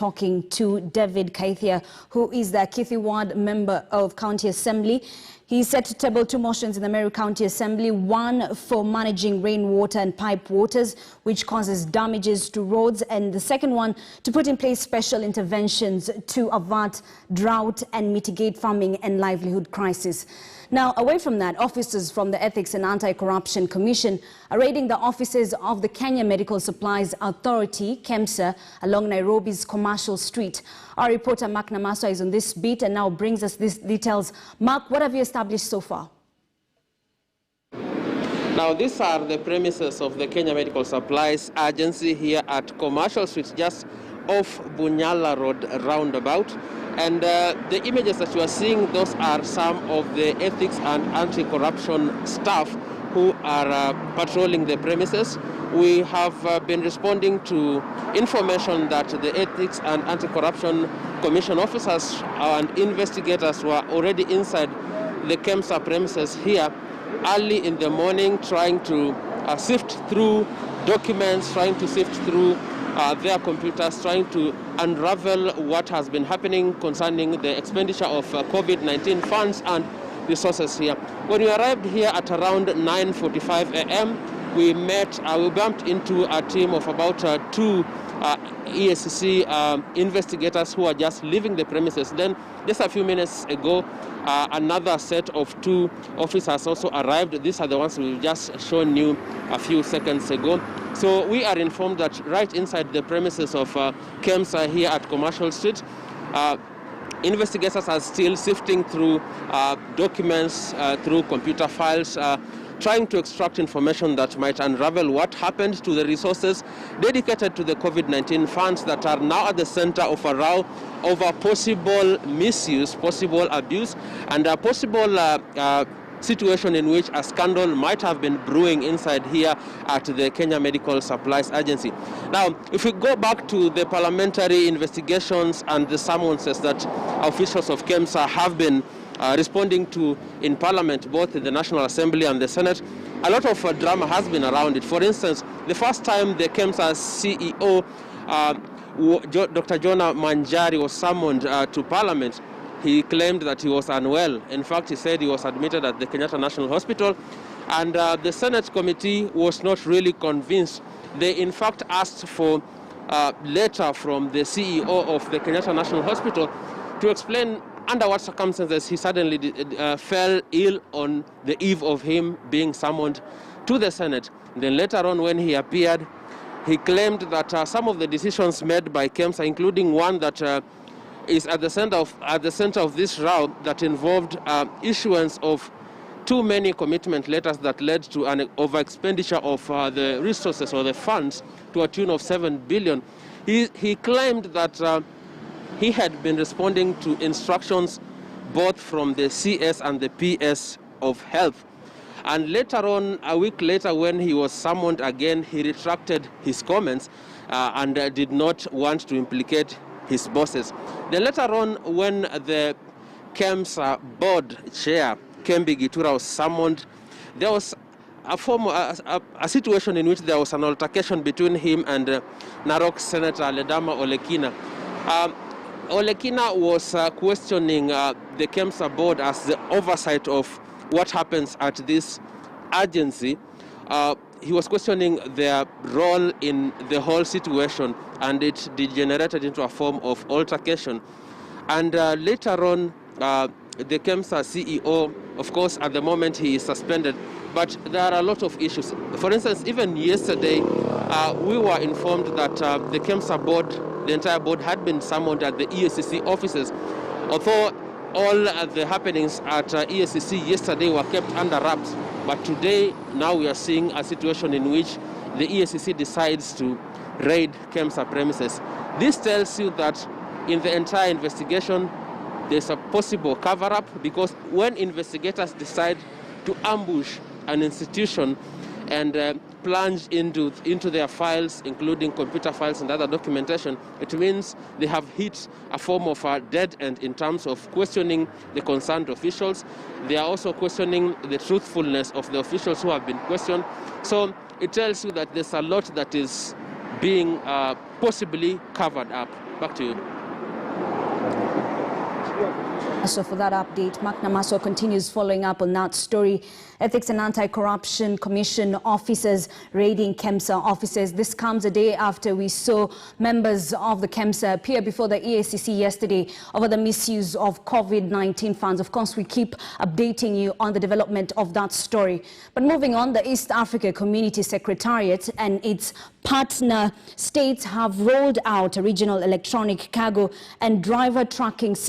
talking to David Kaithia, who is the Kithi Ward member of County Assembly. He's set to table two motions in the Meru County Assembly, one for managing rainwater and pipe waters, which causes damages to roads, and the second one to put in place special interventions to avert drought and mitigate farming and livelihood crisis. Now, away from that, officers from the Ethics and Anti-Corruption Commission are raiding the offices of the Kenya Medical Supplies Authority, KEMSA, along Nairobi's Commercial Street. Our reporter Mark Namaswa is on this beat and now brings us these details. Mark, what have you established so far? Now, these are the premises of the Kenya Medical Supplies Agency here at Commercial Street, just off Bunyala Road roundabout. And the images that you are seeing, those are some of the ethics and anti-corruption staff who are patrolling the premises. We have been responding to information that the Ethics and Anti-Corruption Commission officers and investigators were already inside the KEMSA premises here early in the morning, trying to sift through documents, trying to sift through their computers, trying to unravel what has been happening concerning the expenditure of COVID-19 funds and resources here. When we arrived here at around 9:45 a.m., we bumped into a team of about two EACC investigators who are just leaving the premises. Then, just a few minutes ago, another set of two officers also arrived. These are the ones we've just shown you a few seconds ago. So we are informed that right inside the premises of KEMSA here at Commercial Street, investigators are still sifting through documents, through computer files, trying to extract information that might unravel what happened to the resources dedicated to the COVID-19 funds that are now at the center of a row over possible misuse, possible abuse, and a possible situation in which a scandal might have been brewing inside here at the Kenya Medical Supplies Agency. Now, if we go back to the parliamentary investigations and the summonses that officials of KEMSA have been responding to in Parliament, both in the National Assembly and the Senate, a lot of drama has been around it. For instance, the first time the KEMSA CEO, Dr. Jonah Manjari, was summoned to Parliament, he claimed that he was unwell. In fact, he said he was admitted at the Kenyatta National Hospital, and the Senate committee was not really convinced. They, in fact, asked for a letter from the CEO of the Kenyatta National Hospital to explain under what circumstances he suddenly fell ill on the eve of him being summoned to the Senate. Then later on, when he appeared, he claimed that some of the decisions made by KEMSA, including one that is at the center of this row that involved issuance of too many commitment letters that led to an over-expenditure of the resources or the funds to a tune of 7 billion. He claimed that he had been responding to instructions both from the CS and the PS of Health. And later on, a week later, when he was summoned again, he retracted his comments and did not want to implicate his bosses. Then later on, when the KEMSA board chair, Kembi Gitura, was summoned, there was a situation in which there was an altercation between him and Narok Senator Ledama Olekina. Olekina was questioning the KEMSA board as the oversight of what happens at this agency. He was questioning their role in the whole situation, and it degenerated into a form of altercation. And later on, the KEMSA CEO, of course, at the moment he is suspended, but there are a lot of issues. For instance, even yesterday, we were informed that the KEMSA board, the entire board, had been summoned at the EACC offices. Although all the happenings at EACC yesterday were kept under wraps, but today, now we are seeing a situation in which the EACC decides to raid KEMSA premises. This tells you that in the entire investigation, there's a possible cover-up, because when investigators decide to ambush an institution and plunge into their files, including computer files and other documentation, it means they have hit a form of a dead end in terms of questioning the concerned officials. They are also questioning the truthfulness of the officials who have been questioned. So it tells you that there's a lot that is being possibly covered up. Back to you. So for that update, Mark Namaso continues following up on that story. Ethics and Anti-Corruption Commission officers raiding KEMSA offices. This comes a day after we saw members of the KEMSA appear before the EACC yesterday over the misuse of COVID-19 funds. Of course, we keep updating you on the development of that story. But moving on, the East Africa Community Secretariat and its partner states have rolled out a regional electronic cargo and driver tracking system